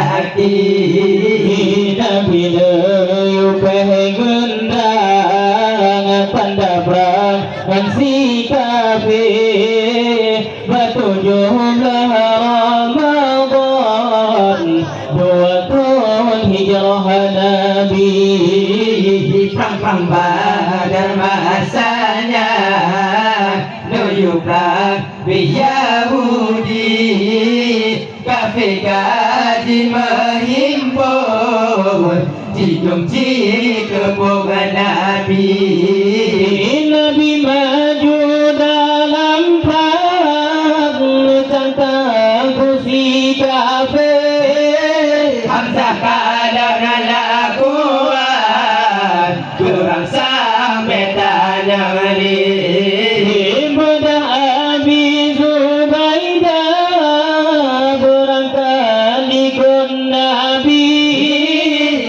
sakti Nabi leuy gendang pandabrang ngan si kafe batu jumlah Ramadan 2 tahun hijrah Nabi perang Badar masanya nuyukan Yahudi kafir kaji menghimpun dijungji kebohongan Nabi Nabi maju dalam perang tentang kursi kafir Hamzah kadang kuat kurang sampai tanah melih Bedah Abi Zubaidah berangkat ikut Nabi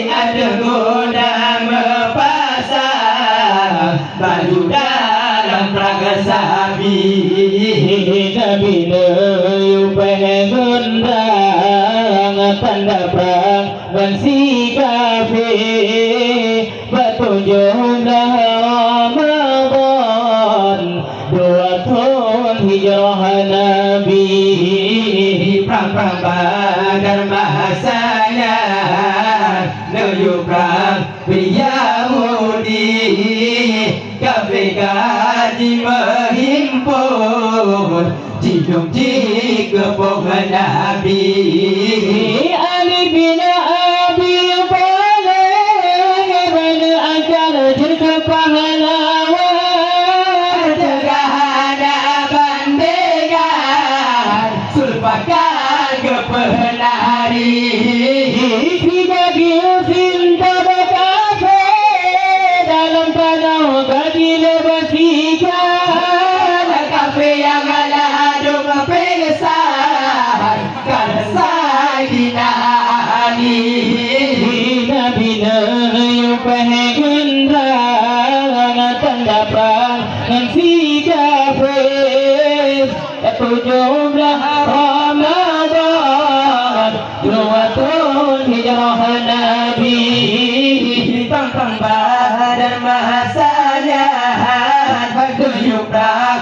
ada goda mepasang baju dalam peraga sapi Nabi leuy gendang tanda perang dan si kafir batu jumlah Ramadan 2 tahun hijrah Nabi perang Badar masanya nuyukan Yahudi kafir kaji menghimpun dijungji kebohongan Nabi Ali bin Abi Thalib angkat jerka pahlawan Tegahana bandengan sulfakan kepenari Tiga gilfin tabakake dalam tanah gadi lebasikan kafe yang ada aduk pingsan kan sayyidina Nabi leuy gendang tanda perang ngan si kafir 17 Ramadan 2 tahun hijrah Nabi perang Badar masanya nuyukan